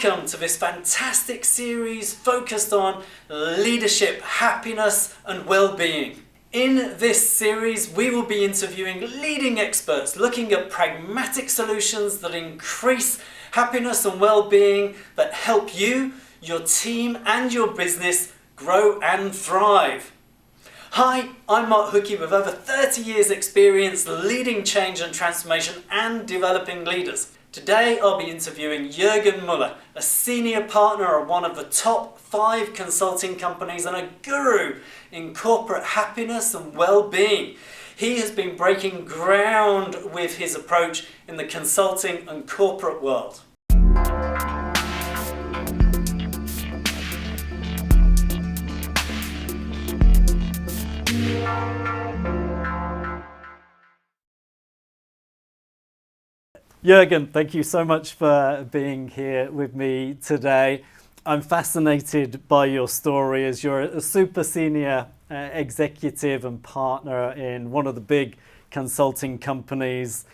Welcome to this fantastic series focused on leadership, happiness and well-being. In this series, we will be interviewing leading experts looking at pragmatic solutions that increase happiness and well-being that help you, your team and your business grow and thrive. Hi, I'm Mark Hookey with over 30 years experience leading change and transformation and developing leaders. Today I'll be interviewing Jürgen Müller, a senior partner at one of the top 5 consulting companies and a guru in corporate happiness and well-being. He has been breaking ground with his approach in the consulting and corporate world. Jürgen, thank you so much for being here with me today. I'm fascinated by your story as you're a super senior executive and partner in one of the big consulting companies.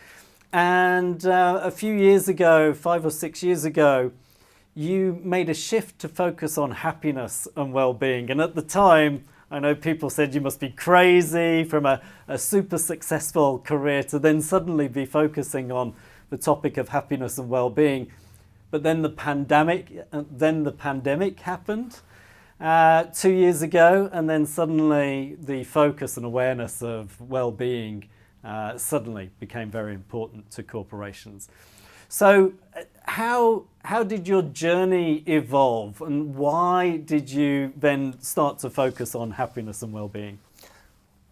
And a few years ago, 5 or 6 years ago, you made a shift to focus on happiness and well-being. And at the time, I know people said you must be crazy from a super successful career to then suddenly be focusing on the topic of happiness and well-being. But then the pandemic happened 2 years ago, and then suddenly the focus and awareness of well-being suddenly became very important to corporations. So how did your journey evolve, and why did you then start to focus on happiness and well-being?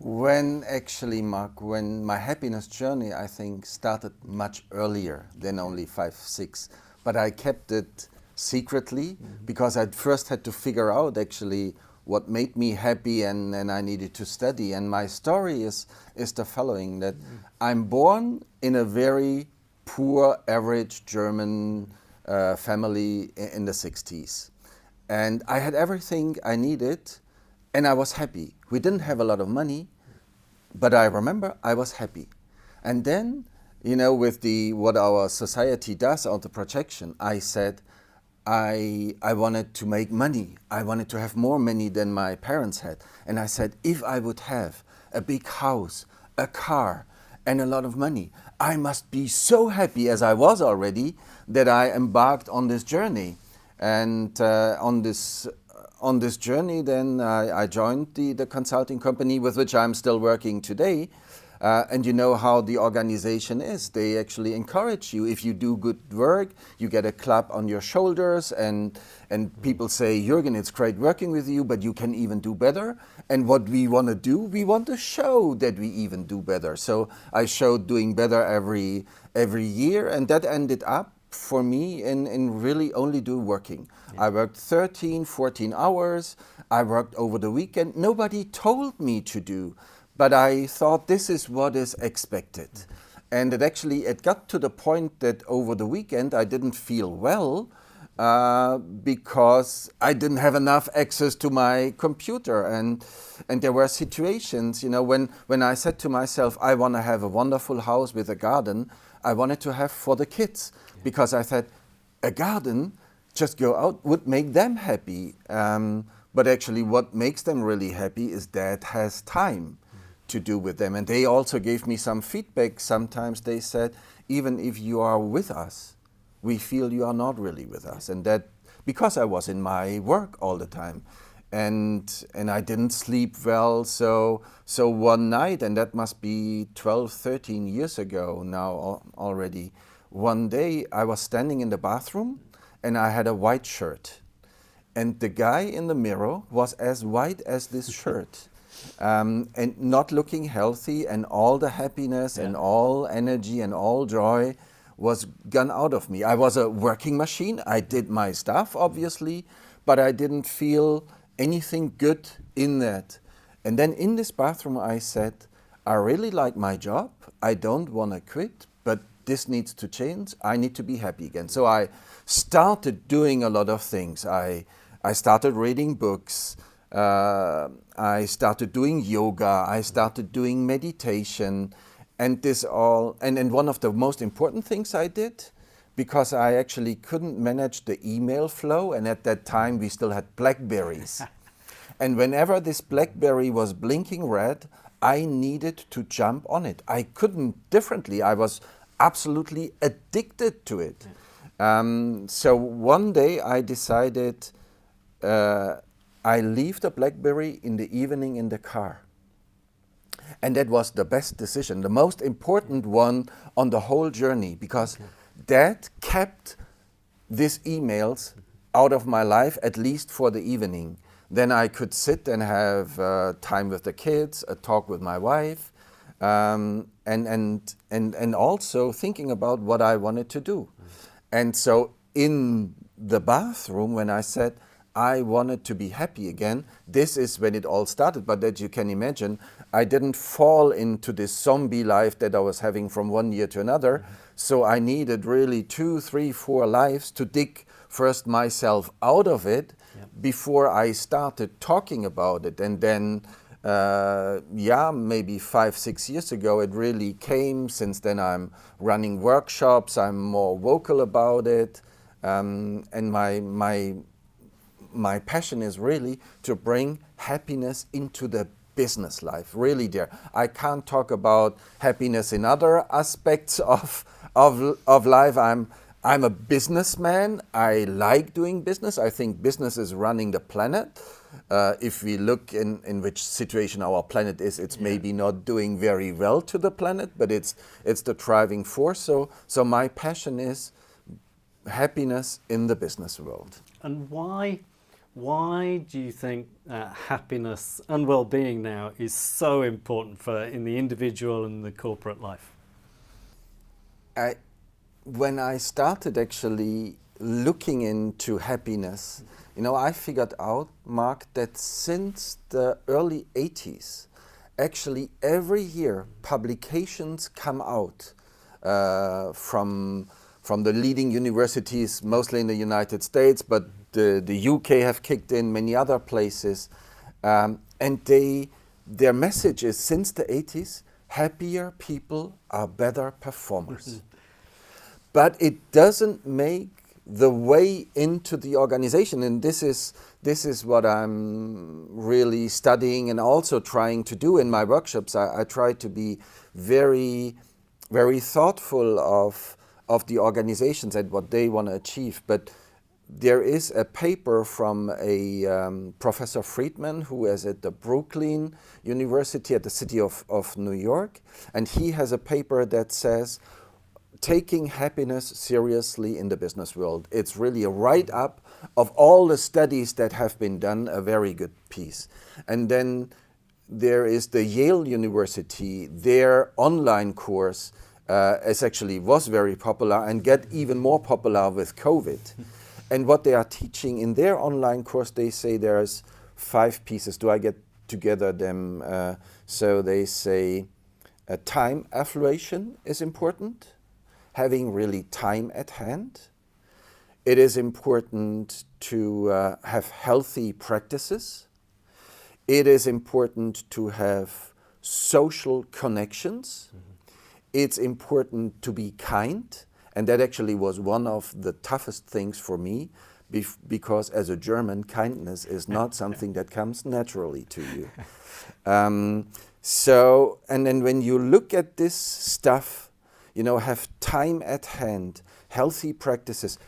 Mark, when my happiness journey, I think, started much earlier than only 5, 6. But I kept it secretly because I first had to figure out actually what made me happy, and I needed to study. And my story is the following, that I'm born in a very poor, average German family in the 60s. And I had everything I needed, and I was happy. We didn't have a lot of money, but I remember I was happy. And then, with what our society does, out the projection, I said I wanted to make money. I wanted to have more money than my parents had. And I said, if I would have a big house, a car, and a lot of money, I must be so happy, as I was already, that I embarked on this journey. And on this journey, then I joined the consulting company with which I'm still working today. And you know how the organization is. They actually encourage you. If you do good work, you get a clap on your shoulders, and people say, Jürgen, it's great working with you, but you can even do better. And what we want to do, we want to show that we even do better. So I showed doing better every year, and that ended up for me in really only working. Yeah. I worked 13, 14 hours. I worked over the weekend. Nobody told me to do, but I thought this is what is expected. And it got to the point that over the weekend I didn't feel well because I didn't have enough access to my computer. And there were situations, when I said to myself, I want to have a wonderful house with a garden, I wanted to have for the kids. Because I thought a garden, just go out, would make them happy. But actually what makes them really happy is Dad has time to do with them. And they also gave me some feedback. Sometimes they said, even if you are with us, we feel you are not really with us. And that because I was in my work all the time. And I didn't sleep well. So one night, and that must be 12, 13 years ago now already, one day I was standing in the bathroom and I had a white shirt. And the guy in the mirror was as white as this shirt. And not looking healthy, and all the happiness and all energy and all joy was gone out of me. I was a working machine. I did my stuff, obviously, but I didn't feel anything good in that. And then in this bathroom I said, I really like my job. I don't want to quit, but this needs to change. I need to be happy again. So I started doing a lot of things. I started reading books. I started doing yoga. I started doing meditation. And one of the most important things I did, because I actually couldn't manage the email flow, and at that time we still had Blackberries. And whenever this Blackberry was blinking red, I needed to jump on it. I couldn't differently. I was absolutely addicted to it. So one day I decided I leave the Blackberry in the evening in the car. And that was the best decision, the most important one on the whole journey, because that kept these emails out of my life, at least for the evening. Then I could sit and have time with the kids, a talk with my wife, and also thinking about what I wanted to do. And so in the bathroom, when I said I wanted to be happy again, this is when it all started. But as you can imagine, I didn't fall into this zombie life that I was having from one year to another. So I needed really 2, 3, 4 lives to dig first myself out of it before I started talking about it. And then, maybe 5, 6 years ago, it really came. Since then, I'm running workshops. I'm more vocal about it. And my passion is really to bring happiness into the business life, really there. I can't talk about happiness in other aspects of life. I'm a businessman. I like doing business. I think business is running the planet. If we look in which situation our planet is, it's maybe not doing very well to the planet, but it's the driving force. So my passion is happiness in the business world. And why do you think happiness and well-being now is so important in the individual and the corporate life? When I started actually looking into happiness, I figured out, Mark, that since the early 80s, actually every year publications come out from the leading universities, mostly in the United States, but the UK have kicked in, many other places. And their message is, since the 80s, happier people are better performers. But it doesn't make the way into the organization. And this is what I'm really studying and also trying to do in my workshops. I try to be very, very thoughtful of the organizations and what they want to achieve. But there is a paper from a Professor Friedman, who is at the Brooklyn University at the city of New York. And he has a paper that says, taking happiness seriously in the business world. It's really a write-up of all the studies that have been done, a very good piece. And then there is the Yale University, their online course was very popular and get even more popular with COVID. And what they are teaching in their online course, they say there's 5 pieces. Do I get together them? So they say time affluation is important. Having really time at hand. It is important to have healthy practices. It is important to have social connections. It's important to be kind. And that actually was one of the toughest things for me, because as a German, kindness is not something that comes naturally to you. And then when you look at this stuff, have time at hand, healthy practices.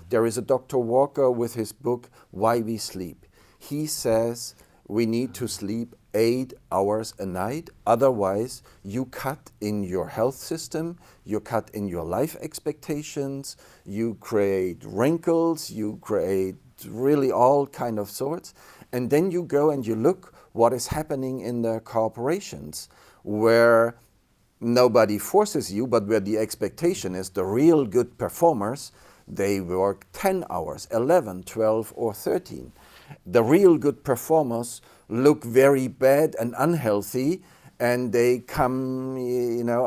There is a Dr. Walker with his book, Why We Sleep. He says we need to sleep 8 hours a night. Otherwise, you cut in your health system, you cut in your life expectations, you create wrinkles, you create really all kind of sorts. And then you go and you look what is happening in the corporations, where nobody forces you, but where the expectation is the real good performers, they work 10 hours, 11, 12, or 13. The real good performers look very bad and unhealthy, and they come,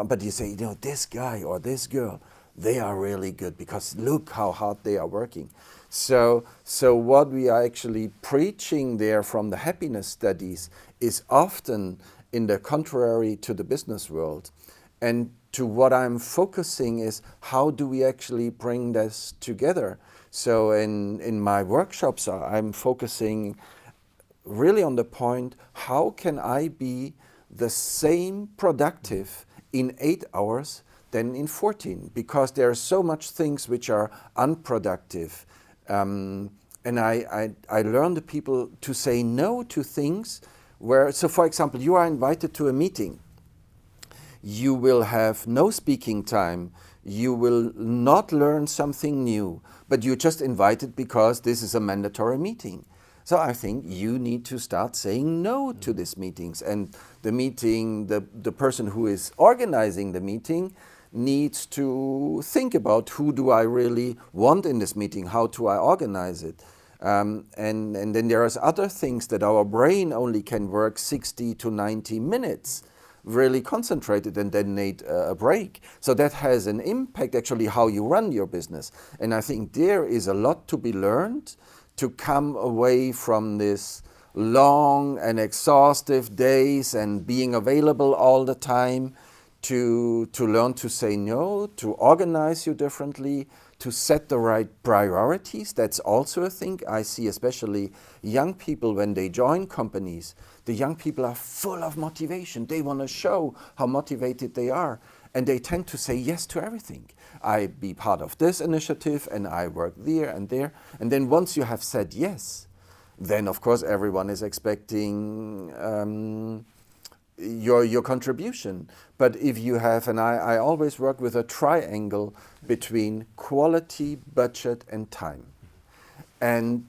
but you say, this guy or this girl, they are really good because look how hard they are working. So what we are actually preaching there from the happiness studies is often in the contrary to the business world. And to what I'm focusing is how do we actually bring this together. So in my workshops, I'm focusing really on the point, how can I be the same productive in 8 hours than in 14? Because there are so much things which are unproductive. And I learn the people to say no to things where, so for example, you are invited to a meeting. You will have no speaking time, you will not learn something new, but you're just invited because this is a mandatory meeting. So I think you need to start saying no to these meetings. And the meeting, the person who is organizing the meeting needs to think about, who do I really want in this meeting, how do I organize it? And then there are other things that our brain only can work 60 to 90 minutes. Really concentrated and then need a break. So that has an impact actually how you run your business. And I think there is a lot to be learned to come away from this long and exhaustive days and being available all the time, to learn to say no, to organize you differently, to set the right priorities. That's also a thing I see, especially young people when they join companies. The young people are full of motivation. They want to show how motivated they are. And they tend to say yes to everything. I be part of this initiative and I work there and there. And then once you have said yes, then of course everyone is expecting your contribution. But if you have, and I always work with a triangle between quality, budget and time. And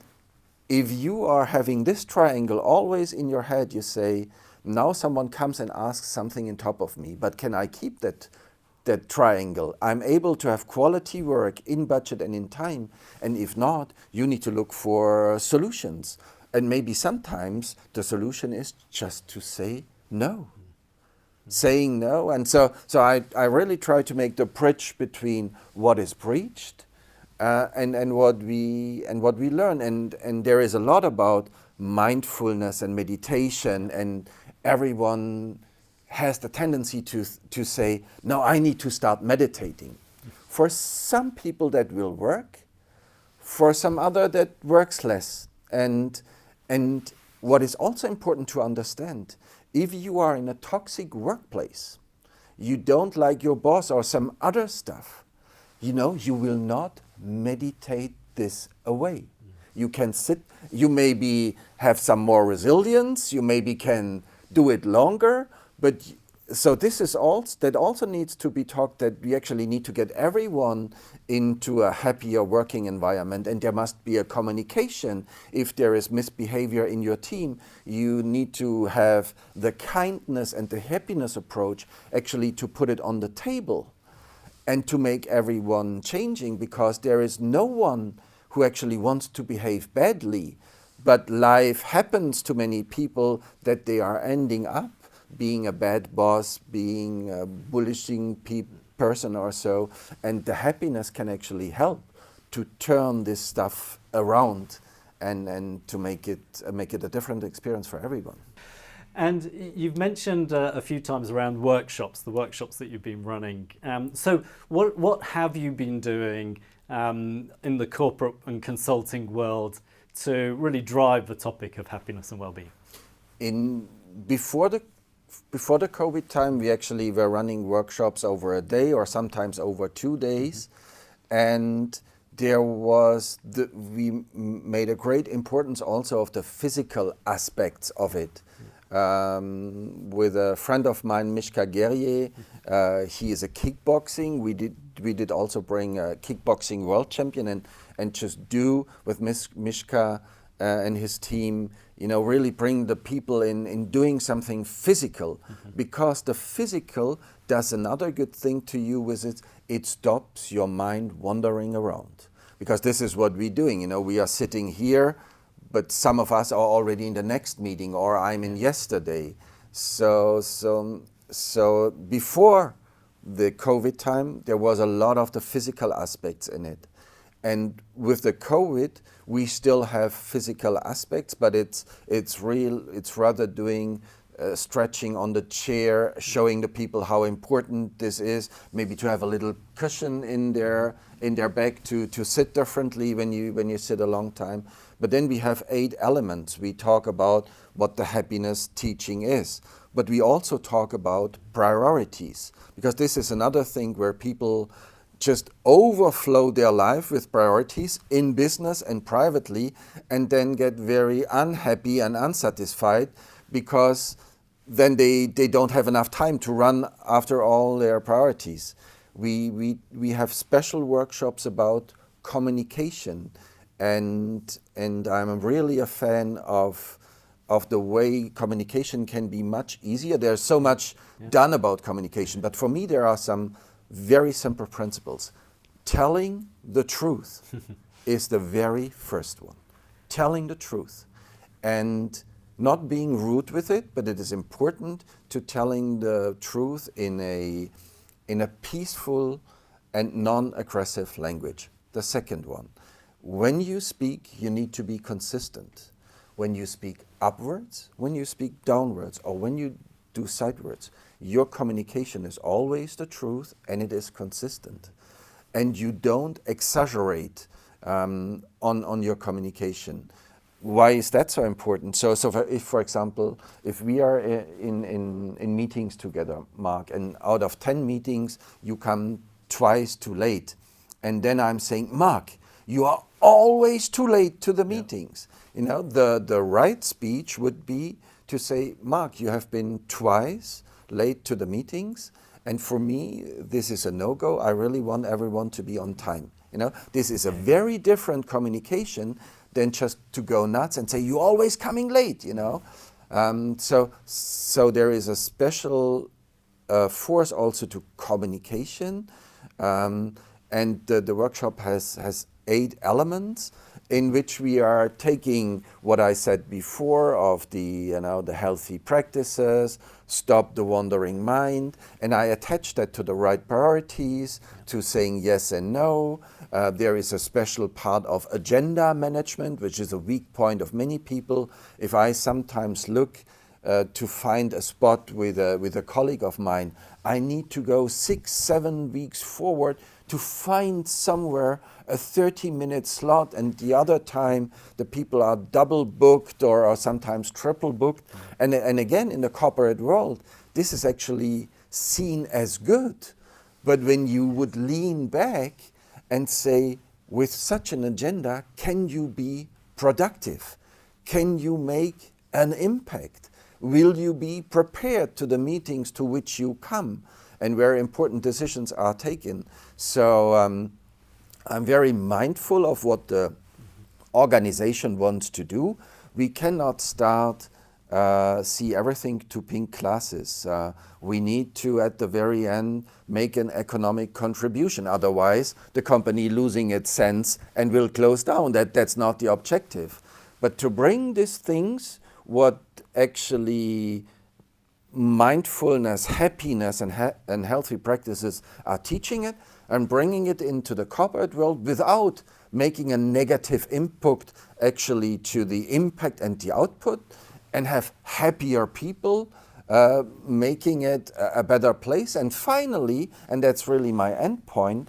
if you are having this triangle always in your head, you say, now someone comes and asks something on top of me, but can I keep that triangle? I'm able to have quality work in budget and in time. And if not, you need to look for solutions. And maybe sometimes the solution is just to say no. Saying no. And so I really try to make the bridge between what is preached and what we learn, and there is a lot about mindfulness and meditation, and everyone has the tendency to say, no, I need to start meditating. For some people that will work, for some other that works less. And what is also important to understand, if you are in a toxic workplace, you don't like your boss or some other stuff, you will not meditate this away. You can sit, you maybe have some more resilience, you maybe can do it longer, but so this is also needs to be talked, that we actually need to get everyone into a happier working environment, and there must be a communication. If there is misbehavior in your team, you need to have the kindness and the happiness approach actually to put it on the table and to make everyone changing, because there is no one who actually wants to behave badly, but life happens to many people that they are ending up being a bad boss, being a bullishing person or so, and the happiness can actually help to turn this stuff around and to make it a different experience for everyone. And you've mentioned a few times around workshops, the workshops that you've been running. So what have you been doing in the corporate and consulting world to really drive the topic of happiness and well-being? Before the COVID time, we actually were running workshops over a day or sometimes over 2 days. And we made a great importance also of the physical aspects of it. With a friend of mine, Mishka Guerrier, he is a kickboxing. We did also bring a kickboxing world champion and just do with Mishka and his team, really bring the people in doing something physical, because the physical does another good thing to you with it stops your mind wandering around. Because this is what we're doing, we are sitting here, but some of us are already in the next meeting, or I'm in yesterday. So before the COVID time, there was a lot of the physical aspects in it. And with the COVID, we still have physical aspects, but it's rather doing stretching on the chair, showing the people how important this is, maybe to have a little cushion in their back to sit differently when you sit a long time. But then we have 8 elements. We talk about what the happiness teaching is, but we also talk about priorities, because this is another thing where people just overflow their life with priorities in business and privately, and then get very unhappy and unsatisfied because then they don't have enough time to run after all their priorities. We have special workshops about communication, and I'm really a fan of the way communication can be much easier. There's so much done about communication, but for me there are some very simple principles. Telling the truth is the very first one. Telling the truth. And not being rude with it, but it is important to telling the truth in a peaceful and non-aggressive language. The second one, when you speak, you need to be consistent. When you speak upwards, when you speak downwards, or when you do sidewards, your communication is always the truth and it is consistent. And you don't exaggerate on your communication. Why is that so important? So if, for example, if we are in meetings together, Mark, and out of 10 meetings, you come twice too late, and then I'm saying, Mark, you are always too late to the meetings. You know, the right speech would be to say, Mark, you have been twice late to the meetings, and for me, this is a no-go. I really want everyone to be on time. You know, this is a very different communication than just to go nuts and say, you're always coming late, you know. So there is a special force also to communication, and the workshop has 8 elements in which we are taking what I said before of the healthy practices, stop the wandering mind, and I attach that to the right priorities, to saying yes and no. There is a special part of agenda management, which is a weak point of many people. If I sometimes look to find a spot with a colleague of mine, I need to go 6-7 weeks forward to find somewhere a 30-minute slot, and the other time the people are double booked or sometimes triple booked. And again, in the corporate world, this is actually seen as good. But when you would lean back and say, with such an agenda, can you be productive? Can you make an impact? Will you be prepared to the meetings to which you come and where important decisions are taken? So I'm very mindful of what the organization wants to do. We cannot start see everything to pink classes. We need to, at the very end, make an economic contribution. Otherwise, the company losing its sense and will close down. That's not the objective. But to bring these things, what actually mindfulness, happiness, and healthy practices are teaching it, and bringing it into the corporate world without making a negative input actually to the impact and the output, and have happier people, making it a better place. And finally, and that's really my end point,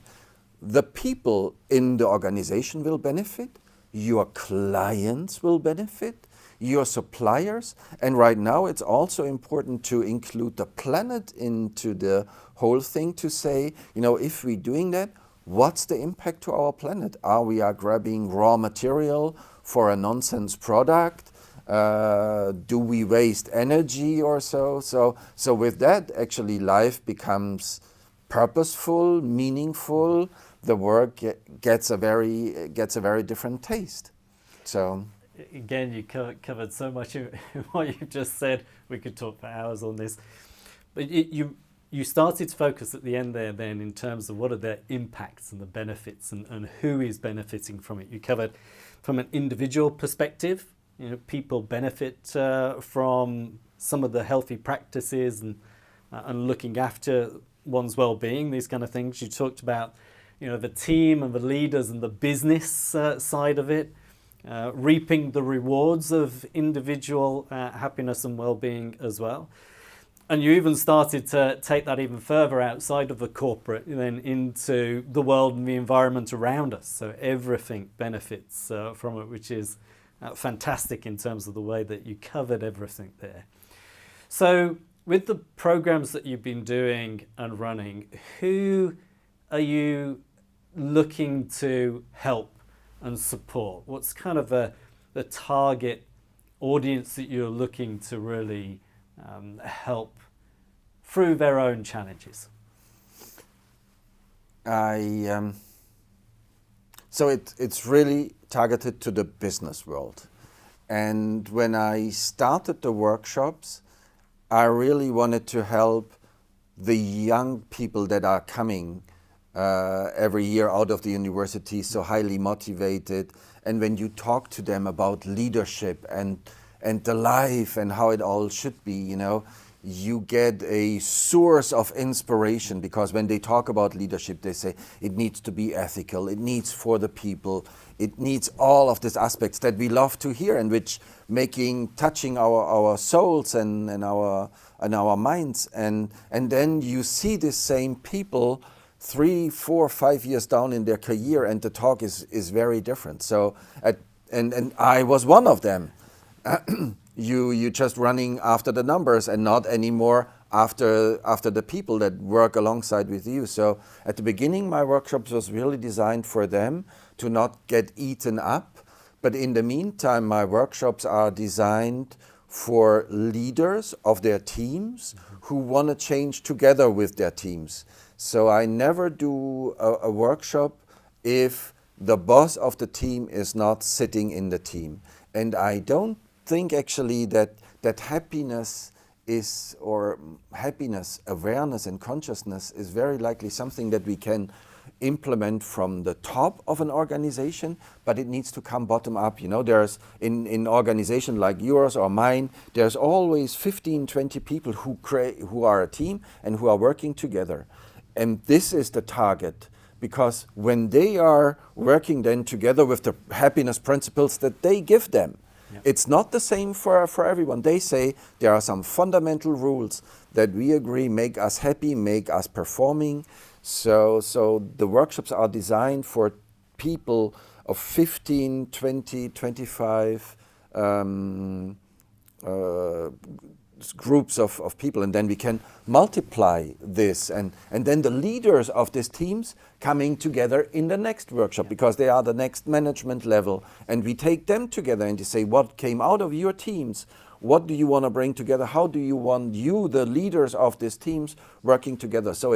the people in the organization will benefit, your clients will benefit, your suppliers, and right now it's also important to include the planet into the whole thing, to say, you know, if we're doing that, what's the impact to our planet? Are we grabbing raw material for a nonsense product? Do we waste energy or so? So with that, actually life becomes purposeful, meaningful. The work gets a very different taste. So again, you covered so much in what you've just said. We could talk for hours on this, but you started to focus at the end there then in terms of what are the impacts and the benefits and who is benefiting from it. You covered from an individual perspective. You know, people benefit from some of the healthy practices and looking after one's well-being, these kind of things. You talked about, you know, the team and the leaders and the business side of it. reaping the rewards of individual happiness and well-being as well. And you even started to take that even further outside of the corporate and then into the world and the environment around us. So everything benefits from it, which is fantastic in terms of the way that you covered everything there. So with the programs that you've been doing and running, who are you looking to help and support? What's kind of the target audience that you're looking to really help through their own challenges? So it's really targeted to the business world. And when I started the workshops, I really wanted to help the young people that are coming every year out of the university, so highly motivated. And when you talk to them about leadership and the life and how it all should be, you know, you get a source of inspiration, because when they talk about leadership, they say it needs to be ethical, it needs for the people, it needs all of these aspects that we love to hear, and which touching our souls and our minds. And then you see the same people 3, 4, 5 years down in their career, and the talk is very different. So and I was one of them. You just running after the numbers and not anymore after the people that work alongside with you. So at the beginning, my workshops was really designed for them to not get eaten up. But in the meantime, my workshops are designed for leaders of their teams who want to change together with their teams. So I never do a workshop if the boss of the team is not sitting in the team. And I don't think actually that happiness is, or happiness, awareness and consciousness is very likely something that we can implement from the top of an organization, but it needs to come bottom up. You know, there's in organization like yours or mine, there's always 15, 20 people who are a team and who are working together. And this is the target, because when they are working then together with the happiness principles that they give them, it's not the same for everyone. They say there are some fundamental rules that we agree make us happy, make us performing. So the workshops are designed for people of 15, 20, 25 groups of people, and then we can multiply this, and then the leaders of these teams coming together in the next workshop, because they are the next management level, and we take them together and you say, what came out of your teams? What do you want to bring together? How do you want the leaders of these teams, working together? So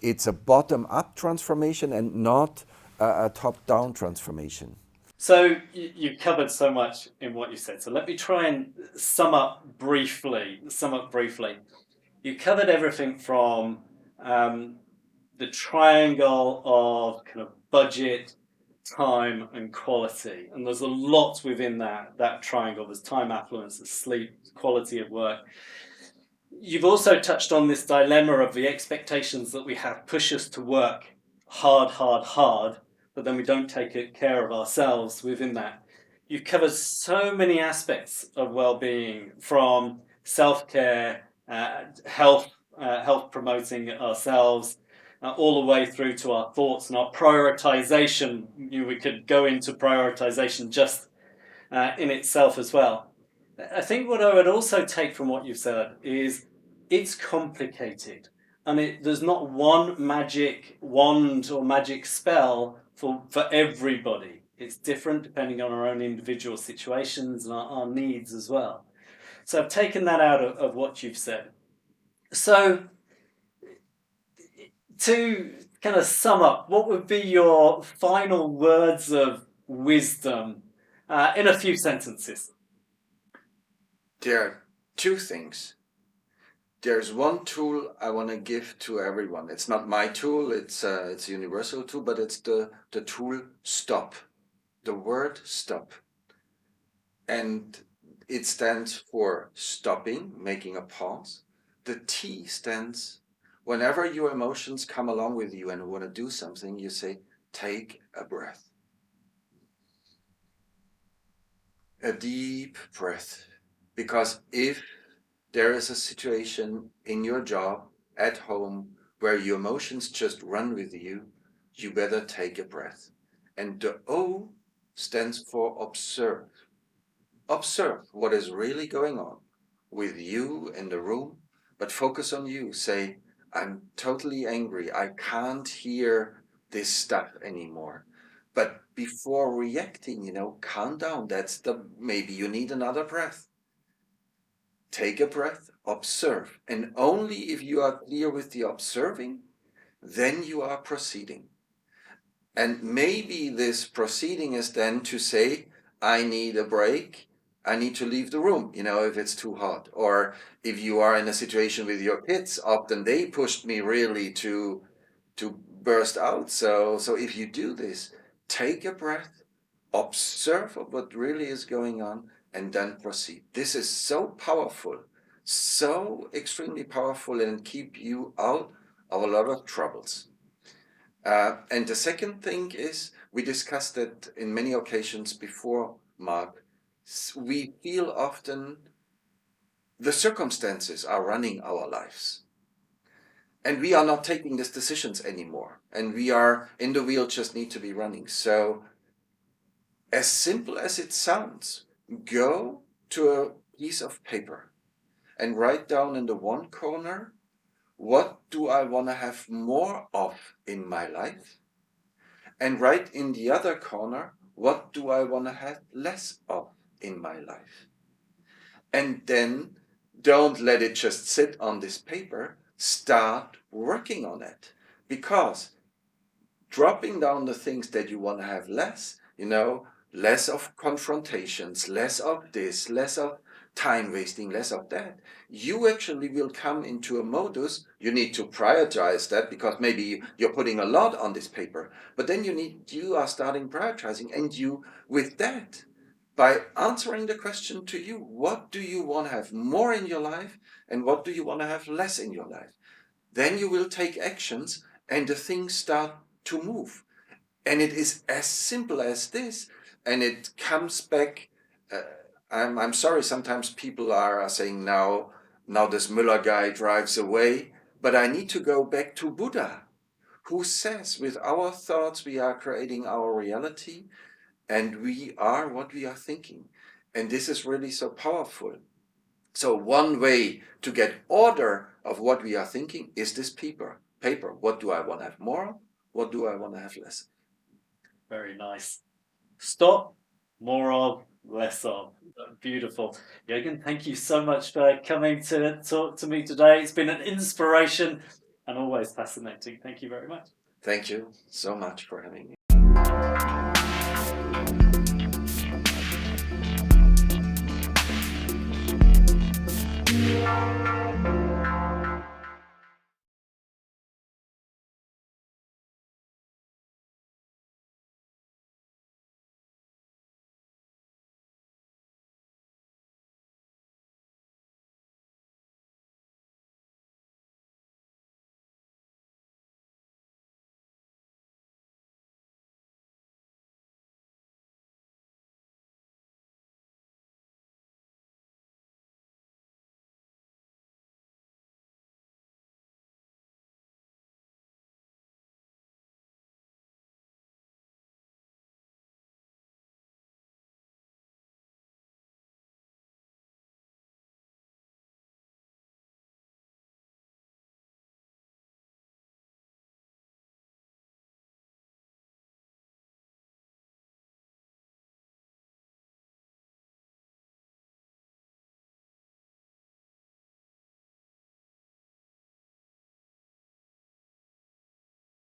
it's a bottom-up transformation and not a top-down transformation. So you covered so much in what you said. So let me try and sum up briefly. You covered everything from the triangle of kind of budget, time, and quality. And there's a lot within that triangle. There's time, affluence, there's sleep, quality of work. You've also touched on this dilemma of the expectations that we have push us to work hard, but then we don't take care of ourselves within that. You've covered so many aspects of well-being, from self-care, health promoting ourselves, all the way through to our thoughts and our prioritization. We could go into prioritization just in itself as well. I think what I would also take from what you've said is it's complicated, and there's not one magic wand or magic spell for everybody. It's different depending on our own individual situations and our needs as well. So I've taken that out of what you've said. So to kind of sum up, what would be your final words of wisdom in a few sentences? There are two things. There's one tool I want to give to everyone. It's not my tool, it's a universal tool, but it's the tool stop. The word stop. And it stands for stopping, making a pause. The T stands, whenever your emotions come along with you and want to do something, you say, take a breath. A deep breath. Because if there is a situation in your job, at home, where your emotions just run with you, you better take a breath. And the O stands for observe. Observe what is really going on with you in the room, but focus on you. Say, I'm totally angry. I can't hear this stuff anymore. But before reacting, calm down. Maybe you need another breath. Take a breath, observe. And only if you are clear with the observing, then you are proceeding. And maybe this proceeding is then to say, I need a break. I need to leave the room, if it's too hot. Or if you are in a situation with your kids, often they pushed me really to burst out. So if you do this, take a breath, observe what really is going on, and then proceed. This is so powerful, so extremely powerful, and keep you out of a lot of troubles. And the second thing is, we discussed it in many occasions before, Mark. We feel often the circumstances are running our lives. And we are not taking these decisions anymore. And we are in the wheel, just need to be running. So, as simple as it sounds, go to a piece of paper and write down in the one corner, what do I want to have more of in my life? And write in the other corner, what do I want to have less of in my life? And then don't let it just sit on this paper. Start working on it. Because dropping down the things that you want to have less, less of confrontations, less of this, less of time wasting, less of that, you actually will come into a modus. You need to prioritize that, because maybe you're putting a lot on this paper, but then you are starting prioritizing, and you, with that, by answering the question to you, what do you want to have more in your life and what do you want to have less in your life? Then you will take actions and the things start to move. And it is as simple as this. And it comes back. I'm sorry, sometimes people are saying now this Müller guy drives away. But I need to go back to Buddha, who says, with our thoughts, we are creating our reality, and we are what we are thinking. And this is really so powerful. So one way to get order of what we are thinking is this paper. What do I want to have more of? What do I want to have less? Very nice. Stop, more of, less of. Beautiful. Jürgen, thank you so much for coming to talk to me today. It's been an inspiration and always fascinating. Thank you very much. Thank you so much for having me.